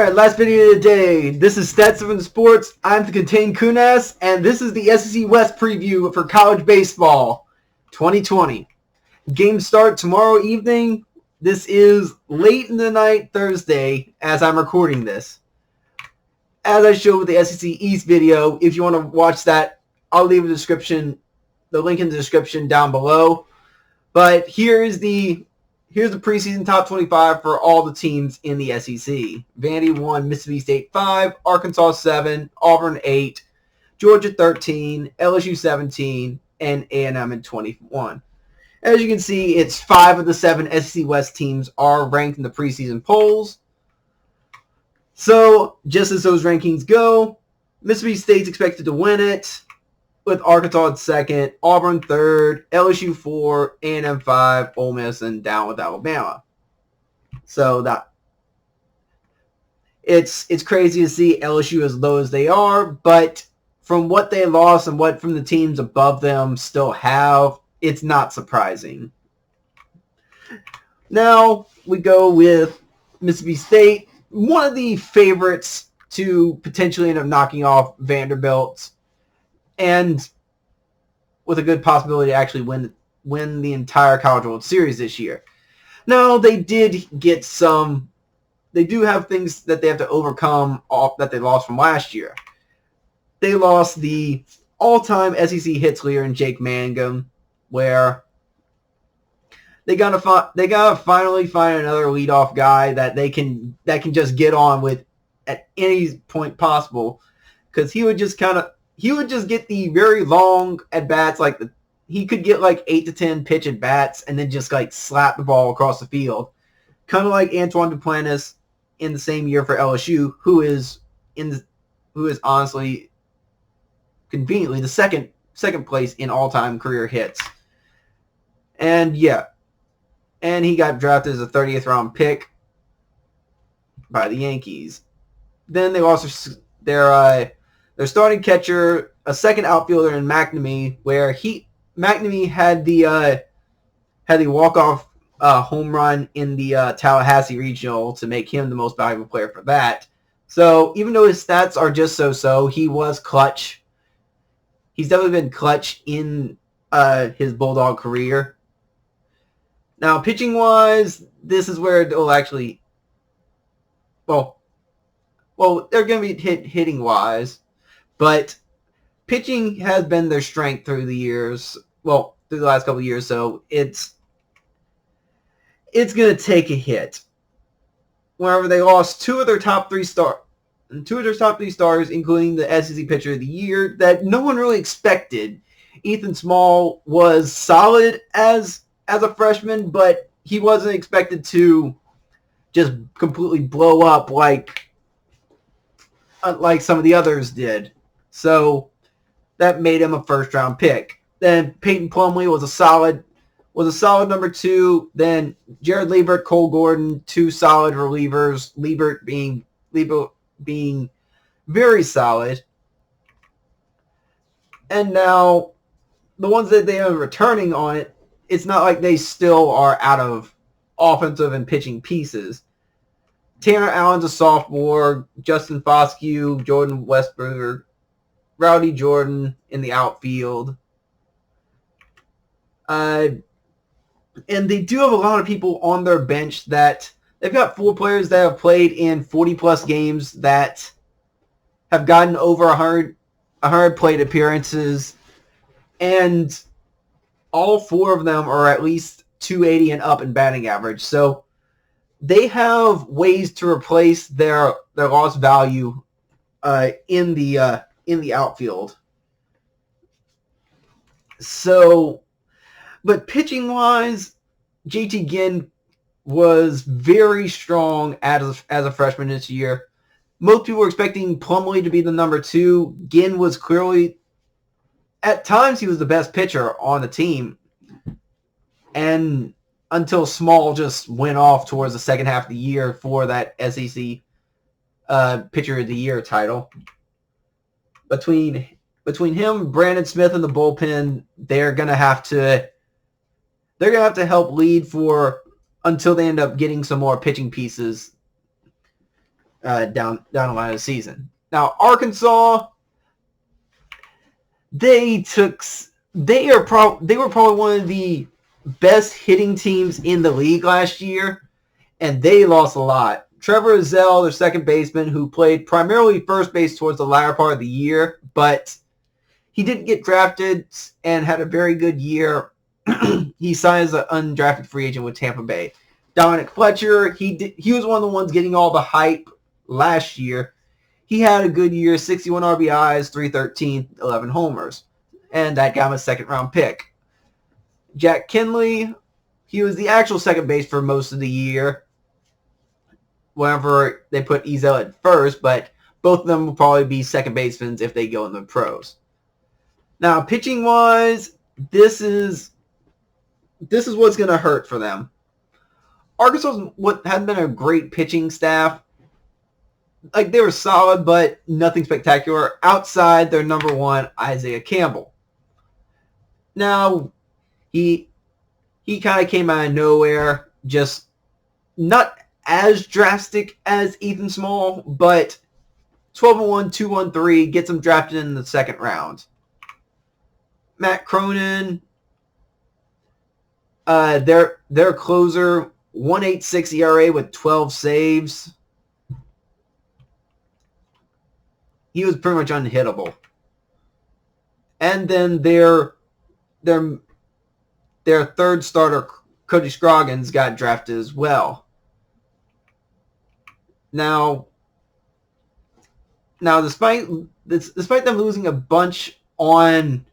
Alright, last video of the day. This is Stats7 Sports. I'm the Contain Kunas, and this is the SEC West preview for college baseball 2020. Games start tomorrow evening. This is late in the night Thursday as I'm recording this. As I showed with the SEC East video, if you want to watch that, I'll leave the link in the description down below. But here's the preseason top 25 for all the teams in the SEC. Vandy 1, Mississippi State 5, Arkansas 7, Auburn 8, Georgia 13, LSU 17, and A&M in 21. As you can see, it's 5 of the 7 SEC West teams are ranked in the preseason polls. So, just as those rankings go, Mississippi State's expected to win it, with Arkansas at 2nd, Auburn 3rd, LSU 4, A&M 5, Ole Miss, and down with Alabama. So that it's crazy to see LSU as low as they are, but from what they lost and what from the teams above them still have, it's not surprising. Now we go with Mississippi State, one of the favorites to potentially end up knocking off Vanderbilt, and with a good possibility to actually win the entire College World Series this year. Now, they do have things that they have to overcome that they lost from last year. They lost the all-time SEC hits leader in Jake Mangum, where they gotta finally find another leadoff guy that can just get on with at any point possible, because he would just get the very long at-bats, he could get 8 to 10 pitch at-bats and then just slap the ball across the field. Kind of like Antoine Duplantis in the same year for LSU, who is honestly conveniently the second place in all-time career hits. And he got drafted as a 30th round pick by the Yankees. Then they lost their starting catcher, a second outfielder in McNamee, where McNamee had the walk-off home run in the Tallahassee Regional to make him the most valuable player for that. So even though his stats are just so-so, he was clutch. He's definitely been clutch in his Bulldog career. Now, pitching-wise, this is where it'll actually... Well, they're going to be hitting-wise. But pitching has been their strength through the last couple of years, so it's going to take a hit. Whenever they lost two of their top three stars, including the SEC Pitcher of the Year, that no one really expected. Ethan Small was solid as a freshman, but he wasn't expected to just completely blow up like some of the others did. So that made him a first-round pick. Then Peyton Plumlee was a solid number 2. Then Jared Liebert, Cole Gordon, 2 solid relievers. Liebert being very solid. And now the ones that they are returning on it, it's not like they still are out of offensive and pitching pieces. Tanner Allen's a sophomore. Justin Foscue, Jordan Westberger, Rowdy Jordan in the outfield. And they do have a lot of people on their bench that... They've got 4 players that have played in 40-plus games that have gotten over 100 plate appearances. And all 4 of them are at least 280 and up in batting average. So they have ways to replace their lost value in the outfield. So, but pitching-wise, JT Ginn was very strong as a freshman this year. Most people were expecting Plumlee to be the number 2. Ginn was clearly, at times, he was the best pitcher on the team. And until Small just went off towards the second half of the year for that SEC Pitcher of the Year title. Between him, Brandon Smith, and the bullpen, they're gonna have to help lead for until they end up getting some more pitching pieces down the line of the season. Now Arkansas, they were probably one of the best hitting teams in the league last year, and they lost a lot. Trevor Zell, their second baseman, who played primarily first base towards the latter part of the year, but he didn't get drafted and had a very good year. He signed as an undrafted free agent with Tampa Bay. Dominic Fletcher, he was one of the ones getting all the hype last year. He had a good year, 61 RBIs, 313, 11 homers, and that got him a second-round pick. Jack Kinley, he was the actual second base for most of the year, whenever they put Ezel at first, but both of them will probably be second basemen if they go in the pros. Now, pitching-wise, this is what's going to hurt for them. Arkansas hadn't been a great pitching staff. Like, they were solid, but nothing spectacular outside their number one, Isaiah Campbell. Now, he kind of came out of nowhere, just not as drastic as Ethan Small, but 12-1, 2-1-3, gets him drafted in the second round. Matt Cronin, their closer, 1.86 ERA with 12 saves. He was pretty much unhittable. And then their third starter, Cody Scroggins, got drafted as well. Now, despite them losing a bunch on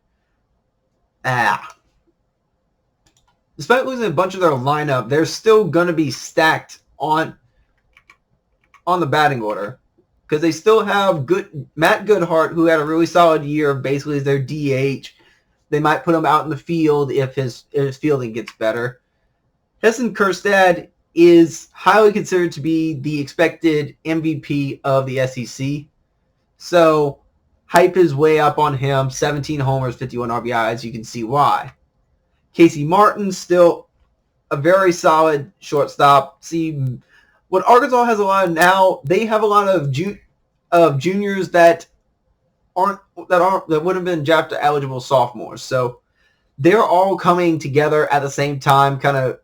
despite losing a bunch of their lineup, they're still going to be stacked on the batting order because they still have Matt Goodhart, who had a really solid year, basically as their DH. They might put him out in the field if his fielding gets better. Heston Kjerstad is highly considered to be the expected MVP of the SEC. So hype is way up on him. 17 homers, 51 RBIs. You can see why. Casey Martin, still a very solid shortstop. See, what Arkansas has a lot of now, they have a lot of juniors that would have been draft eligible sophomores. So they're all coming together at the same time, kind of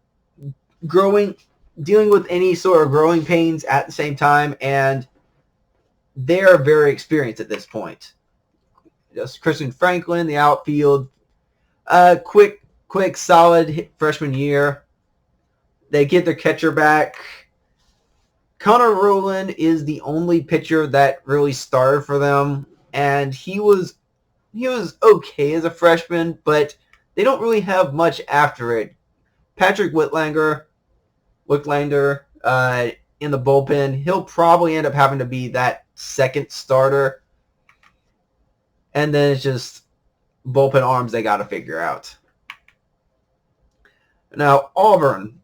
dealing with any sort of growing pains at the same time, and they're very experienced at this point. Just Christian Franklin, the outfield, quick, solid freshman year. They get their catcher back. Connor Rowland is the only pitcher that really started for them, and he was okay as a freshman, but they don't really have much after it. Patrick Whitlander in the bullpen. He'll probably end up having to be that second starter. And then it's just bullpen arms they got to figure out. Now, Auburn.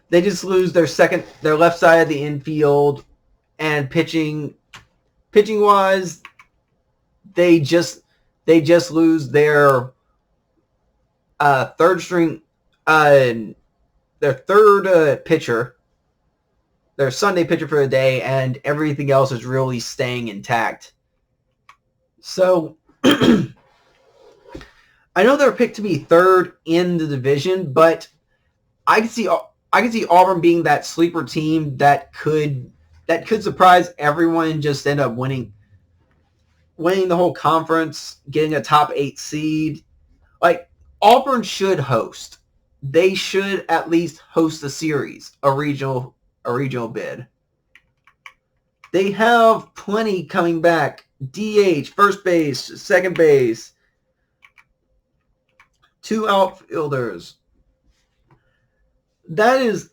They just lose their left side of the infield, and pitching-wise, they just lose their third string, their third pitcher, their Sunday pitcher for the day, and everything else is really staying intact. So, I know they're picked to be third in the division, but I can see Auburn being that sleeper team that could surprise everyone and just end up winning the whole conference, getting a top 8 seed. Like, Auburn should host. They should at least host a series, a regional bid. They have plenty coming back. DH, first base, second base, 2 outfielders. That's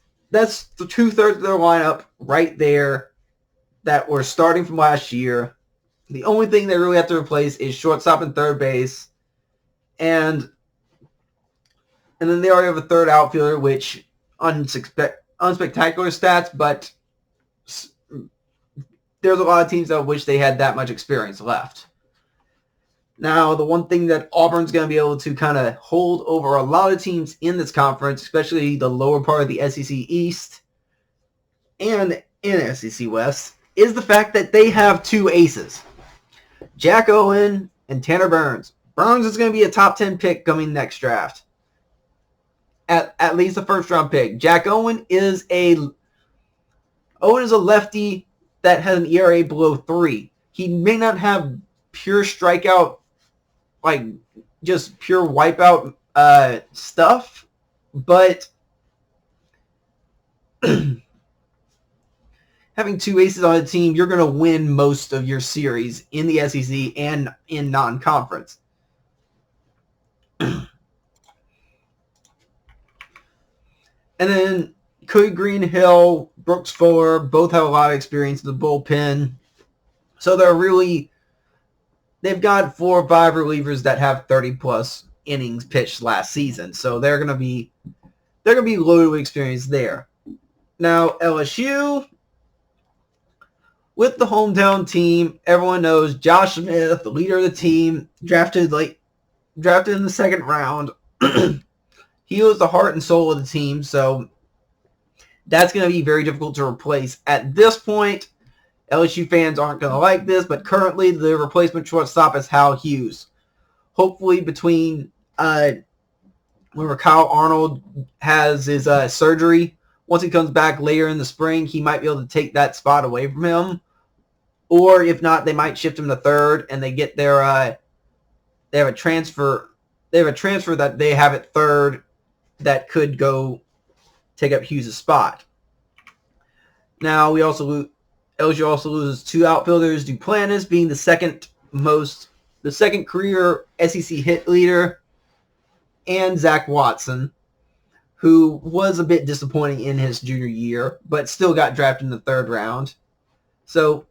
the 2/3 of their lineup right there that were starting from last year. The only thing they really have to replace is shortstop and third base, and then they already have a third outfielder, which unspectacular stats, but there's a lot of teams that wish they had that much experience left. Now, the one thing that Auburn's going to be able to kind of hold over a lot of teams in this conference, especially the lower part of the SEC East, and in SEC West is the fact that they have two aces, Jack Owen and Tanner Burns. Burns is going to be a top 10 pick coming next draft. At least a first round pick. Jack Owen is a lefty that has an ERA below 3. He may not have pure strikeout, like just pure wipeout stuff, but having two aces on a team, you're going to win most of your series in the SEC and in non-conference. And then Cody Greenhill, Brooks Fuller, both have a lot of experience in the bullpen. So they've got 4 or 5 relievers that have 30-plus innings pitched last season. So they're going to be loaded with experience there. Now, LSU, with the hometown team, everyone knows Josh Smith, the leader of the team, drafted in the second round. He was the heart and soul of the team, so that's going to be very difficult to replace. At this point, LSU fans aren't going to like this, but currently the replacement shortstop is Hal Hughes. Hopefully between whenever Kyle Arnold has his surgery, once he comes back later in the spring, he might be able to take that spot away from him. Or if not, they might shift him to third, and they get their they have a transfer that they have at third that could go take up Hughes' spot. Now LSU also loses 2 outfielders, Duplantis being the second career SEC hit leader, and Zach Watson, who was a bit disappointing in his junior year, but still got drafted in the 3rd round. So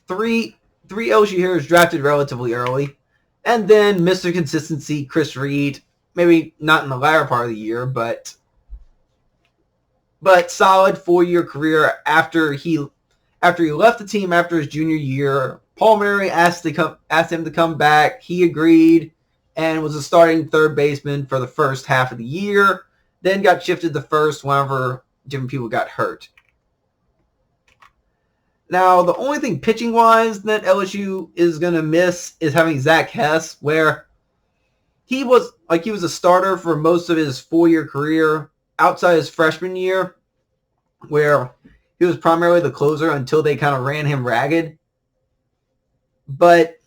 3 LSU hitters drafted relatively early. And then Mr. Consistency, Chris Reed, maybe not in the latter part of the year, but solid 4-year career after he left the team after his junior year. Paul Murray asked him to come back. He agreed and was a starting third baseman for the first half of the year. Then got shifted to first whenever different people got hurt. Now, the only thing pitching-wise that LSU is going to miss is having Zach Hess, where he was a starter for most of his 4-year career outside his freshman year, where he was primarily the closer until they kind of ran him ragged. But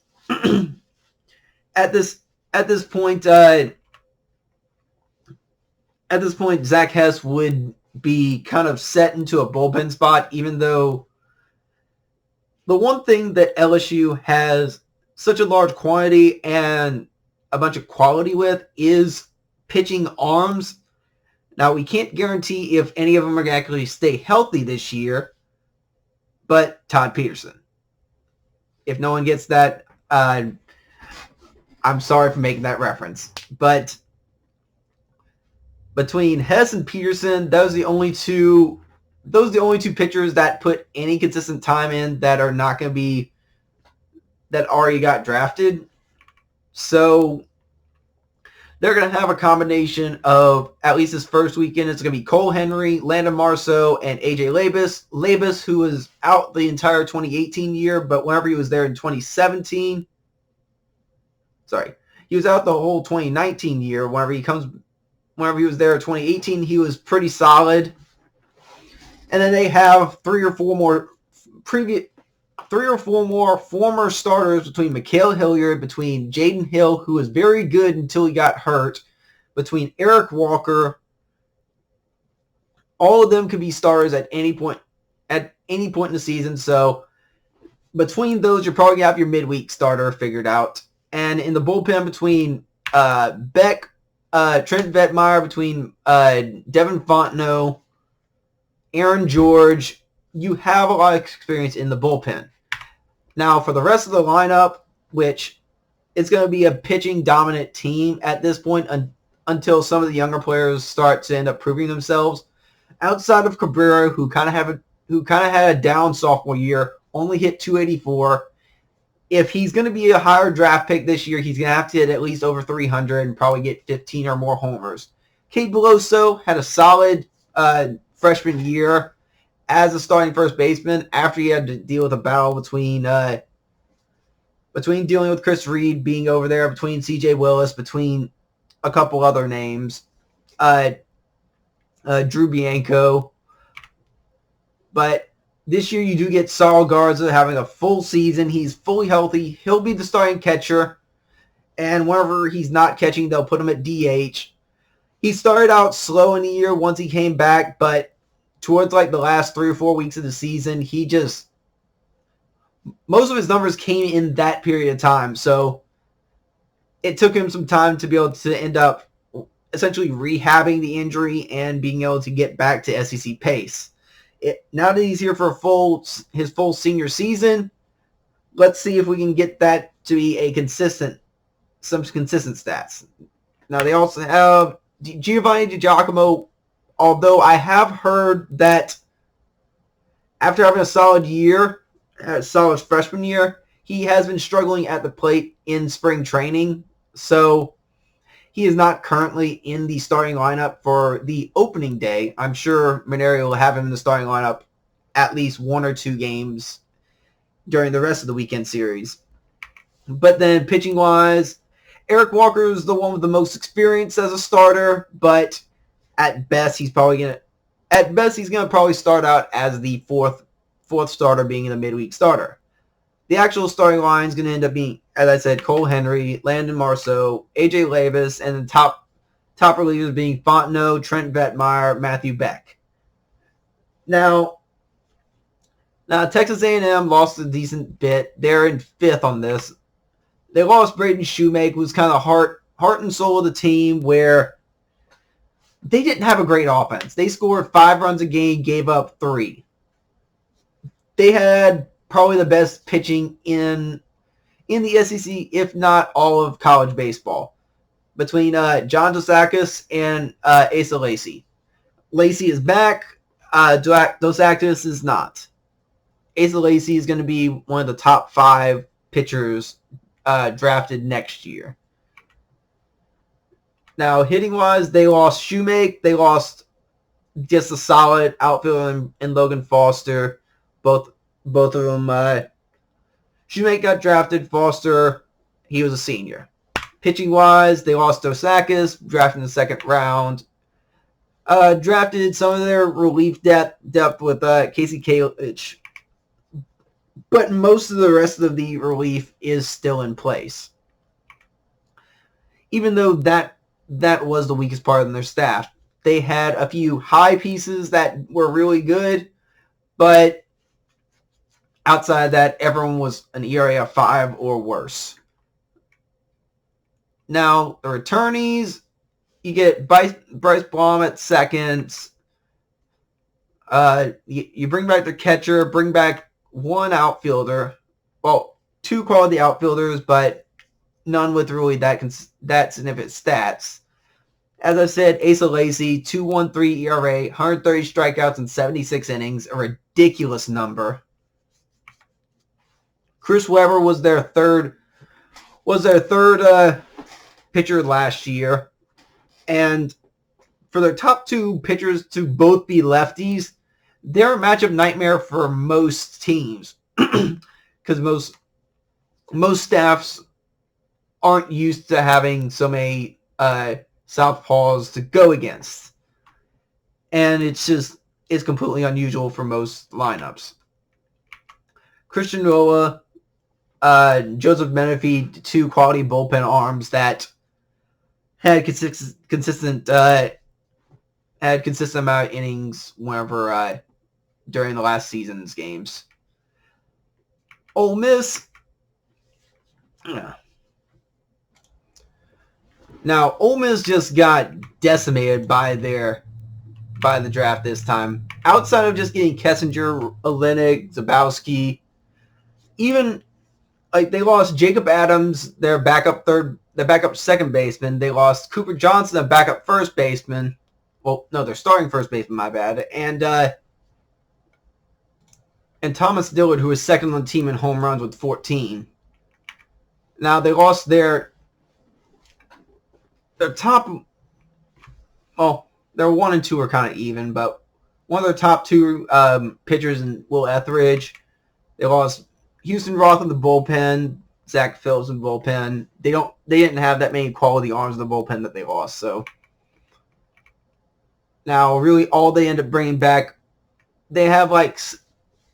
at this point, Zach Hess would be kind of set into a bullpen spot, even though the one thing that LSU has such a large quantity and a bunch of quality with is pitching arms. Now, we can't guarantee if any of them are going to actually stay healthy this year, but Todd Peterson. If no one gets that, I'm sorry for making that reference. But between Hess and Peterson, those are the only two pitchers that put any consistent time in that are not going to be, that already got drafted. So they're going to have a combination of, at least this first weekend, it's going to be Cole Henry, Landon Marceau, and AJ Labus. Labus, who was out the entire 2018 year, but whenever he was there in 2017, he was out the whole 2019 year. Whenever he was there in 2018, he was pretty solid. And then they have 3 or 4 more former starters between Mikael Hilliard, between Jaden Hill, who was very good until he got hurt, between Eric Walker. All of them could be starters at any point in the season. So between those, you're probably going to have your midweek starter figured out. And in the bullpen between Trent Vetmeyer, between Devin Fontenot, Aaron George, you have a lot of experience in the bullpen. Now, for the rest of the lineup, which is going to be a pitching-dominant team at this point until some of the younger players start to end up proving themselves, outside of Cabrera, who kind of had a down sophomore year, only hit .284. If he's going to be a higher draft pick this year, he's going to have to hit at least over 300 and probably get 15 or more homers. Cade Beloso had a solid freshman year as a starting first baseman after he had to deal with a battle between dealing with Chris Reed being over there, between C.J. Willis, between a couple other names, Drew Bianco. But this year you do get Saul Garza having a full season. He's fully healthy. He'll be the starting catcher. And whenever he's not catching, they'll put him at DH. He started out slow in the year once he came back, but towards like the last 3 or 4 weeks of the season, most of his numbers came in that period of time. So it took him some time to be able to end up essentially rehabbing the injury and being able to get back to SEC pace. Now that he's here for his full senior season, let's see if we can get that to be some consistent stats. Now they also have Giovanni DiGiacomo, although I have heard that after having a solid freshman year, he has been struggling at the plate in spring training. So he is not currently in the starting lineup for the opening day. I'm sure Mainieri will have him in the starting lineup at least 1 or 2 games during the rest of the weekend series. But then pitching-wise, Eric Walker is the one with the most experience as a starter, but at best he's going to probably start out as the fourth starter, being the midweek starter. The actual starting line is going to end up being, as I said, Cole Henry, Landon Marceau, AJ Levis, and the top relievers being Fontenot, Trent Vetmeyer, Matthew Beck. Now Texas A&M lost a decent bit. They're in 5th on this. They lost Braden Shoemake, who's kind of heart and soul of the team, where they didn't have a great offense. They scored 5 runs a game, gave up 3. They had probably the best pitching in the SEC, if not all of college baseball, between John Dos and Asa Lacy. Lacy is back. Dos Actus is not. Asa Lacy is going to be one of the top 5 pitchers drafted next year. Now, hitting-wise, they lost Shoemake. They lost just a solid outfielder in Logan Foster. Both of them. Shoemake got drafted. Foster, he was a senior. Pitching-wise, they lost Osakis, drafted in the 2nd round. Drafted some of their relief depth with Casey Kalich. But most of the rest of the relief is still in place. Even though that was the weakest part of their staff. They had a few high pieces that were really good, but outside of that, everyone was an ERA of 5 or worse. Now, the returnees, you get Bryce Blom at 2nd. You bring back the catcher, bring back 1 outfielder. Well, 2 quality outfielders, but none with really that significant stats. As I said, Asa Lacy, 2.13 ERA, 130 strikeouts in 76 innings, a ridiculous number. Chris Webber was their third pitcher last year, and for their top 2 pitchers to both be lefties, they're a matchup nightmare for most teams because most staffs aren't used to having so many southpaws to go against, and it's completely unusual for most lineups. Christian Nola, Joseph Menifee, 2 quality bullpen arms that had consistent amount of innings whenever during the last season's games. Ole Miss. Now, Ole Miss just got decimated by the draft this time. Outside of just getting Kessinger, Olenek, Zabowski, even like they lost Jacob Adams, their backup second baseman. They lost Cooper Johnson, their backup first baseman. Well, no, their starting first baseman, my bad. And Thomas Dillard, who was second on the team in home runs with 14. Now they lost their top. Well, their 1 and 2 are kind of even, but one of their top two pitchers in Will Etheridge. They lost Houston Roth in the bullpen, Zach Phillips in the bullpen. They didn't have that many quality arms in the bullpen that they lost. So now really all they end up bringing back, they have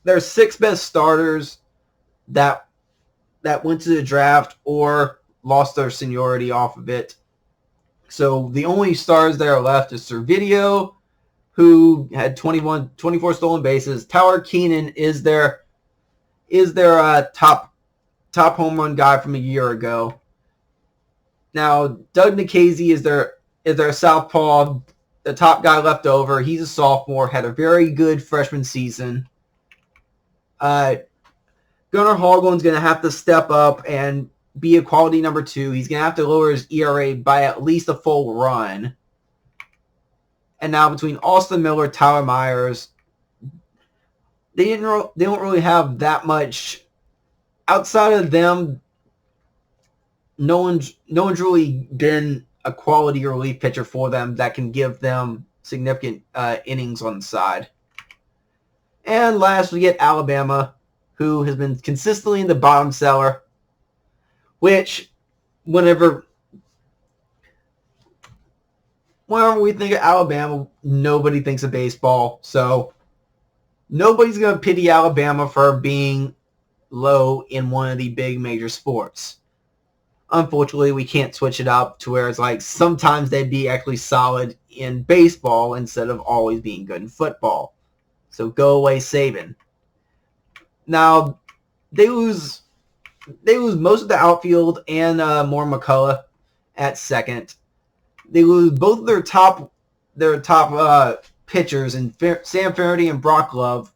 their 6 best starters that went to the draft or lost their seniority off of it. So the only stars that are left is Servideo, who had 24 stolen bases. Tyler Keenan is their top home run guy from a year ago. Now Doug Nikhazy is their southpaw, the top guy left over. He's a sophomore, had a very good freshman season. Gunnar Hoglund's going to have to step up and be a quality number 2. He's going to have to lower his ERA by at least a full run. And now between Austin Miller, Tyler Myers, they don't really have that much outside of them. No one's really been a quality relief pitcher for them that can give them significant innings on the side. And last, we get Alabama, who has been consistently in the bottom cellar, which whenever we think of Alabama, nobody thinks of baseball. So nobody's going to pity Alabama for being low in one of the big major sports. Unfortunately, we can't switch it up to where it's sometimes they'd be actually solid in baseball instead of always being good in football. So go away, Saban. Now, they lose most of the outfield and Moore McCullough at second. They lose both of their top pitchers in Sam Faraday and Brock Love,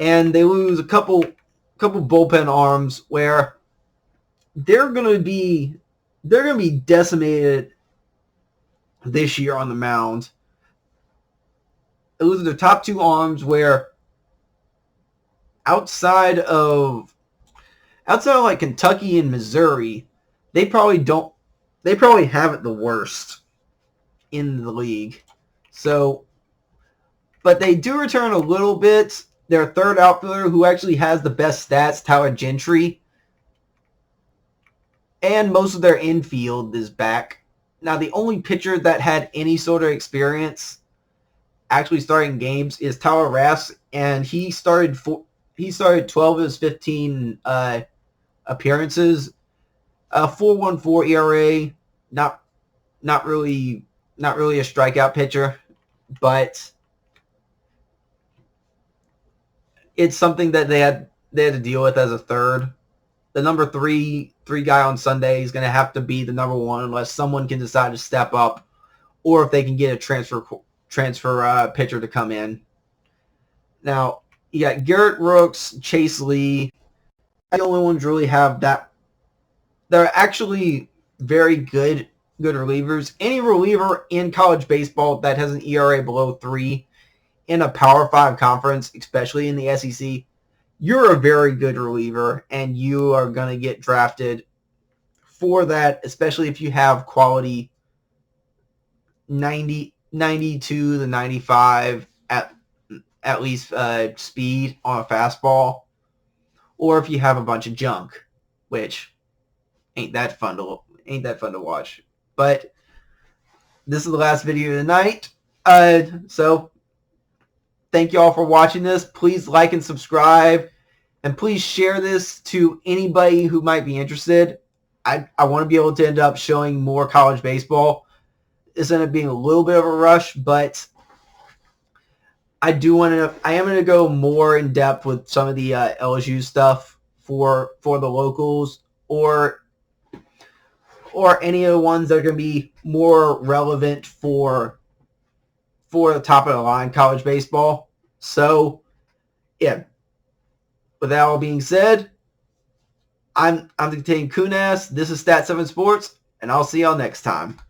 and they lose a couple bullpen arms where they're gonna be decimated this year on the mound. They lose their top 2 arms where outside of Kentucky and Missouri, they probably have it the worst in the league. So, but they do return a little bit. Their third outfielder, who actually has the best stats, Tyler Gentry, and most of their infield is back. Now, the only pitcher that had any sort of experience actually starting games is Tyler Rask, and he started 12 of his 15 appearances. 4.14 ERA, not really a strikeout pitcher, but it's something that they had to deal with as a third. The number three guy on Sunday is going to have to be the number 1 unless someone can decide to step up, or if they can get a transfer pitcher to come in. Now, you got Garrett Brooks, Chase Lee. The only ones really have that. They're actually very good relievers. Any reliever in college baseball that has an ERA below 3 in a Power 5 conference, especially in the SEC, you're a very good reliever, and you are going to get drafted for that, especially if you have quality 92 to 95 at least speed on a fastball, or if you have a bunch of junk, which ain't that fun to watch. But this is the last video of the night. So thank you all for watching this. Please like and subscribe, and please share this to anybody who might be interested. I want to be able to end up showing more college baseball. This ended up being a little bit of a rush, but I am going to go more in depth with some of the LSU stuff for the locals, or any of the ones that are going to be more relevant for the top of the line college baseball. So, yeah. With that all being said, I'm Dictating Kunas. This is Stat7 Sports, and I'll see y'all next time.